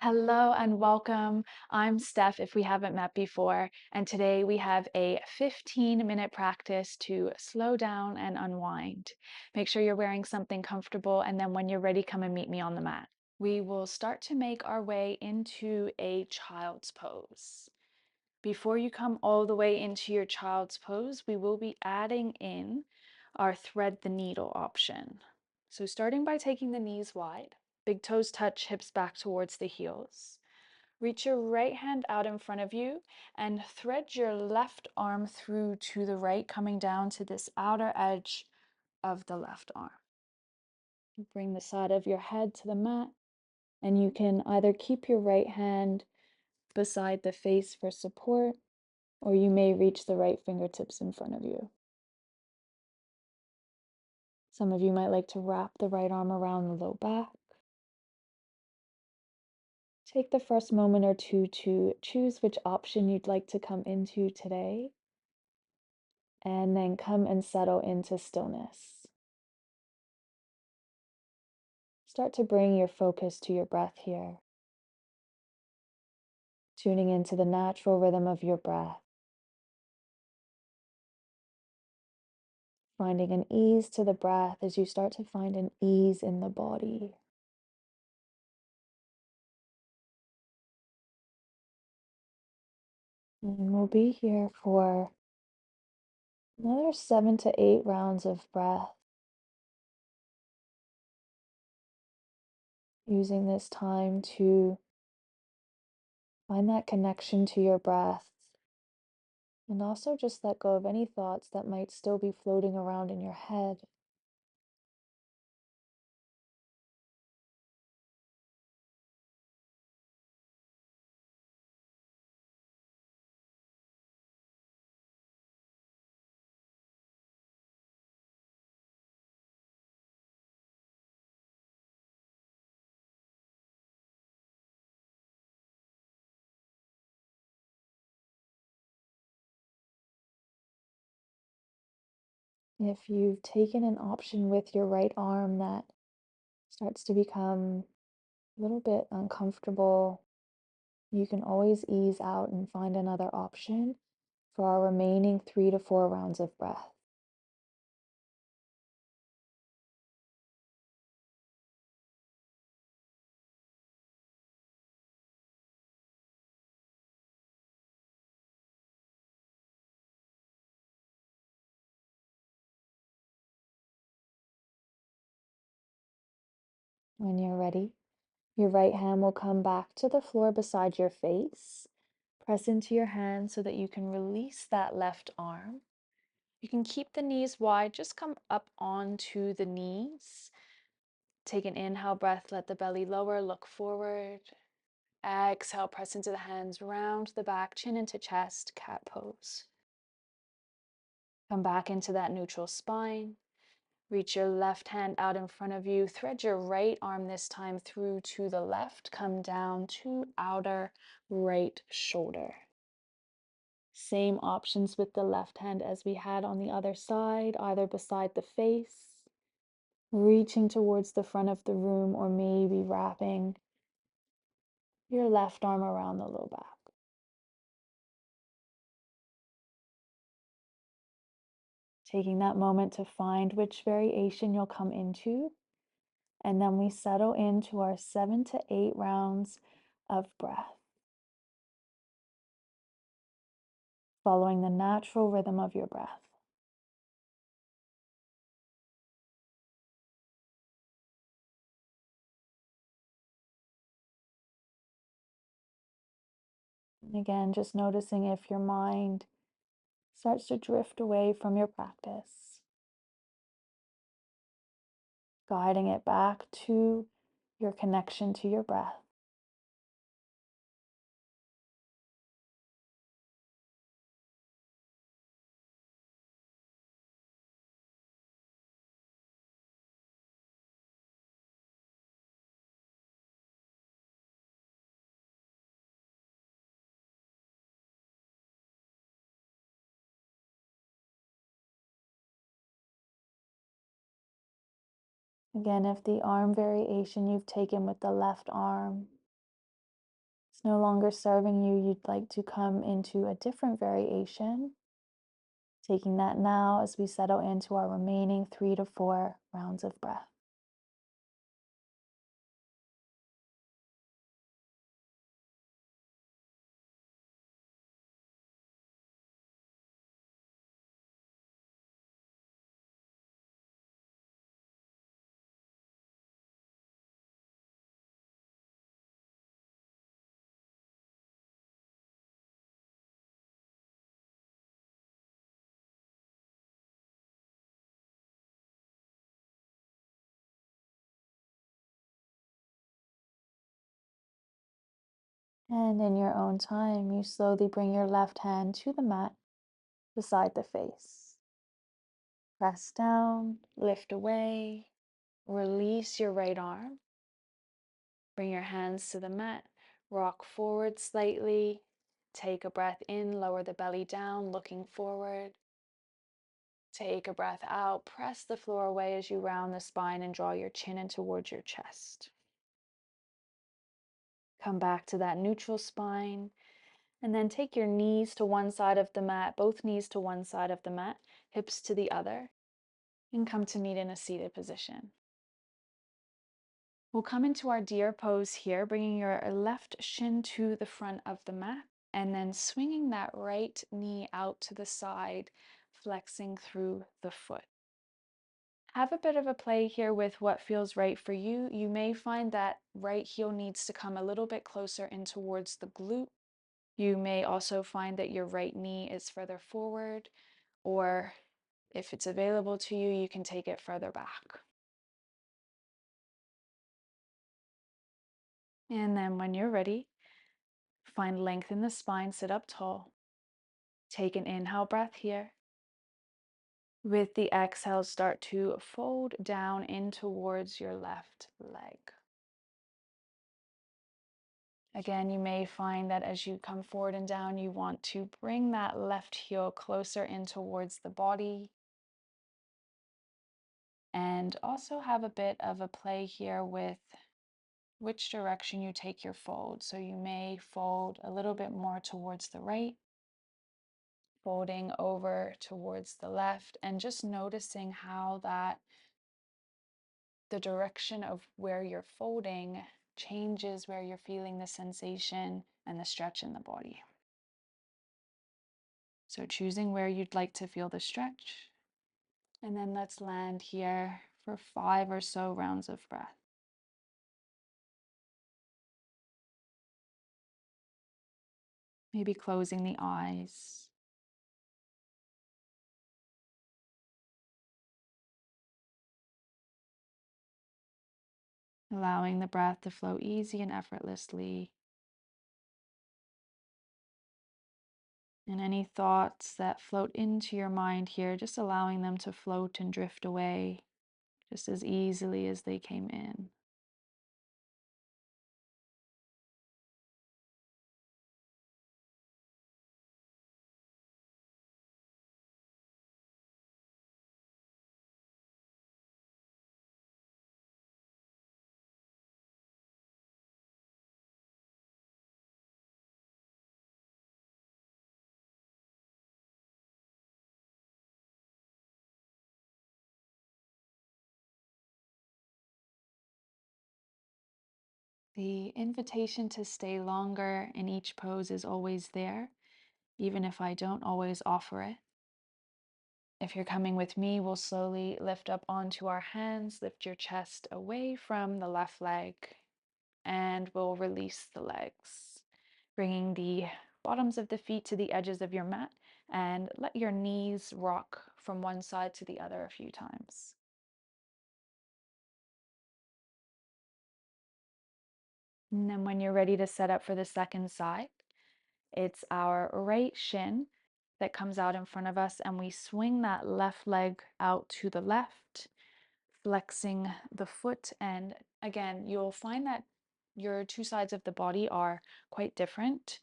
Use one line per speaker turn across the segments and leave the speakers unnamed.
Hello and welcome. I'm Steph, if we haven't met before, and today we have a 15-minute practice to slow down and unwind. Make sure you're wearing something comfortable, and then when you're ready, come and meet me on the mat. We will start to make our way into a child's pose. Before you come all the way into your child's pose, we will be adding in our thread the needle option. So starting by taking the knees wide, big toes touch, hips back towards the heels. Reach your right hand out in front of you and thread your left arm through to the right, coming down to this outer edge of the left arm. Bring the side of your head to the mat, and you can either keep your right hand beside the face for support, or you may reach the right fingertips in front of you. Some of you might like to wrap the right arm around the low back. Take the first moment or two to choose which option you'd like to come into today, and then come and settle into stillness. Start to bring your focus to your breath here, tuning into the natural rhythm of your breath, finding an ease to the breath as you start to find an ease in the body. And we'll be here for another 7 to 8 rounds of breath, using this time to find that connection to your breath and also just let go of any thoughts that might still be floating around in your head. If you've taken an option with your right arm that starts to become a little bit uncomfortable, you can always ease out and find another option for our remaining 3 to 4 rounds of breath. When you're ready, your right hand will come back to the floor beside your face. Press into your hand so that you can release that left arm. You can keep the knees wide, just come up onto the knees. Take an inhale breath, let the belly lower, look forward. Exhale, press into the hands, round the back, chin into chest, cat pose. Come back into that neutral spine. Reach your left hand out in front of you. Thread your right arm this time through to the left. Come down to outer right shoulder. Same options with the left hand as we had on the other side, either beside the face, reaching towards the front of the room, or maybe wrapping your left arm around the low back. Taking that moment to find which variation you'll come into, and then we settle into our 7 to 8 rounds of breath, following the natural rhythm of your breath. And again, just noticing if your mind starts to drift away from your practice, guiding it back to your connection to your breath. Again, if the arm variation you've taken with the left arm no longer serving you, you'd like to come into a different variation, taking that now as we settle into our remaining 3 to 4 rounds of breath. And in your own time, you slowly bring your left hand to the mat beside the face. Press down, lift away, release your right arm. Bring your hands to the mat, rock forward slightly. Take a breath in, lower the belly down, looking forward. Take a breath out, press the floor away as you round the spine and draw your chin in towards your chest. Come back to that neutral spine, and then take your knees to one side of the mat, both knees to one side of the mat, hips to the other, and come to meet in a seated position. We'll come into our deer pose here, bringing your left shin to the front of the mat, and then swinging that right knee out to the side, flexing through the foot. Have a bit of a play here with what feels right for you. You may find that right heel needs to come a little bit closer in towards the glute. You may also find that your right knee is further forward, or if it's available to you, you can take it further back. And then when you're ready, find length in the spine, sit up tall. Take an inhale breath here. With the exhale, start to fold down in towards your left leg. Again, you may find that as you come forward and down, you want to bring that left heel closer in towards the body. And also have a bit of a play here with which direction you take your fold. So you may fold a little bit more towards the right, folding over towards the left, and just noticing how that the direction of where you're folding changes where you're feeling the sensation and the stretch in the body. So choosing where you'd like to feel the stretch. And then let's land here for 5 or so rounds of breath. Maybe closing the eyes. Allowing the breath to flow easy and effortlessly. And any thoughts that float into your mind here, just allowing them to float and drift away just as easily as they came in. The invitation to stay longer in each pose is always there, even if I don't always offer it. If you're coming with me, we'll slowly lift up onto our hands, lift your chest away from the left leg, and we'll release the legs, bringing the bottoms of the feet to the edges of your mat, and let your knees rock from one side to the other a few times. And then when you're ready to set up for the second side, it's our right shin that comes out in front of us, and we swing that left leg out to the left, flexing the foot. And again, you'll find that your two sides of the body are quite different.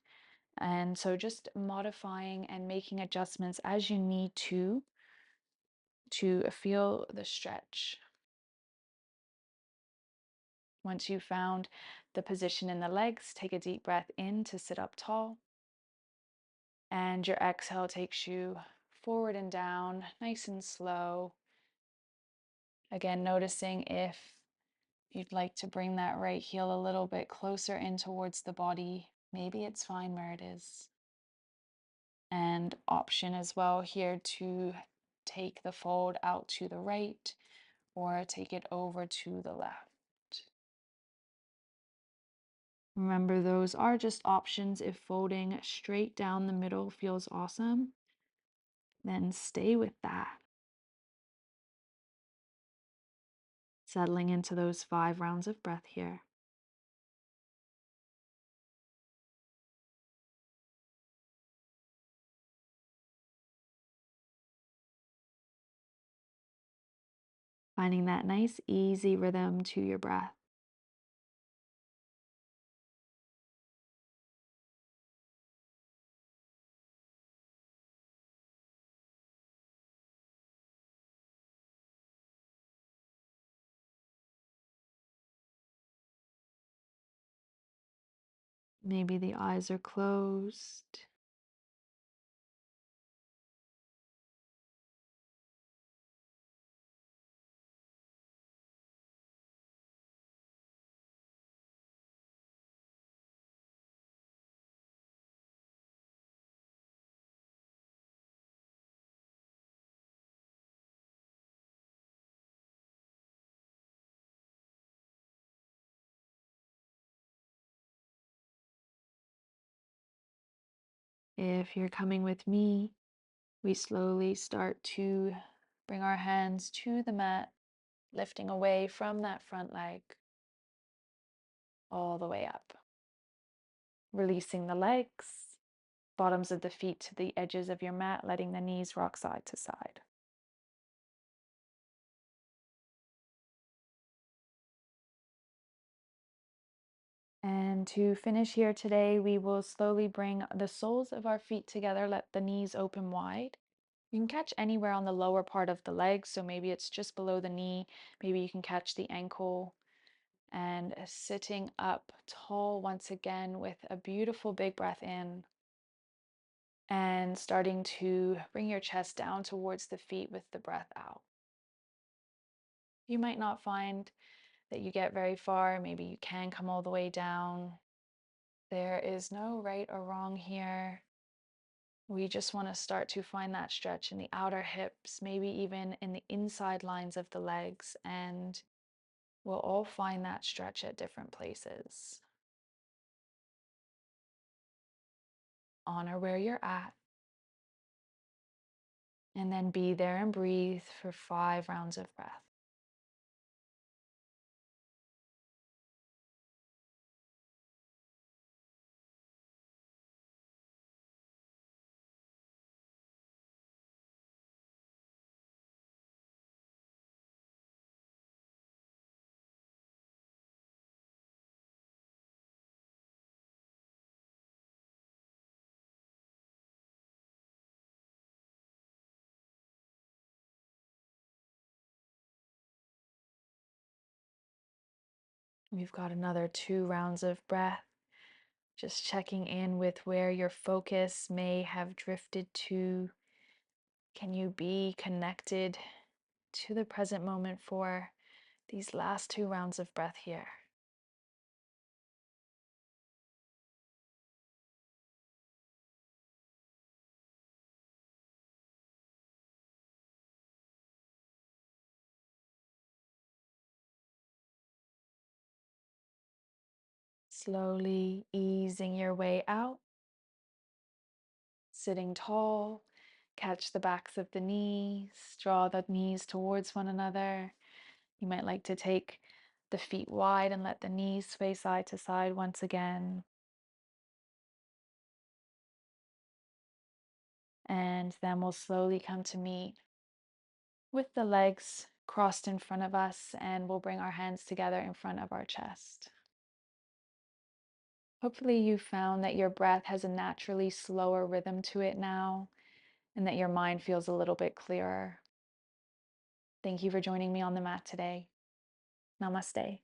And so just modifying and making adjustments as you need to feel the stretch. Once you've found the position in the legs, take a deep breath in to sit up tall. And your exhale takes you forward and down, nice and slow. Again, noticing if you'd like to bring that right heel a little bit closer in towards the body. Maybe it's fine where it is. And option as well here to take the fold out to the right or take it over to the left. Remember, those are just options. If folding straight down the middle feels awesome, then stay with that. Settling into those 5 rounds of breath here. Finding that nice, easy rhythm to your breath. Maybe the eyes are closed. If you're coming with me, we slowly start to bring our hands to the mat, lifting away from that front leg all the way up. Releasing the legs, bottoms of the feet to the edges of your mat, letting the knees rock side to side. And to finish here today, we will slowly bring the soles of our feet together, let the knees open wide. You can catch anywhere on the lower part of the leg, so maybe it's just below the knee, maybe you can catch the ankle. And sitting up tall once again with a beautiful big breath in. And starting to bring your chest down towards the feet with the breath out. You might not find that you get very far. Maybe you can come all the way down. There is no right or wrong here. We just want to start to find that stretch in the outer hips, maybe even in the inside lines of the legs, and we'll all find that stretch at different places. Honor where you're at, and then be there and breathe for 5 rounds of breath. We've got another 2 rounds of breath. Just checking in with where your focus may have drifted to. Can you be connected to the present moment for these last 2 rounds of breath here? Slowly easing your way out, sitting tall, catch the backs of the knees, draw the knees towards one another. You might like to take the feet wide and let the knees sway side to side once again. And then we'll slowly come to meet with the legs crossed in front of us, and we'll bring our hands together in front of our chest. Hopefully you found that your breath has a naturally slower rhythm to it now, and that your mind feels a little bit clearer. Thank you for joining me on the mat today. Namaste.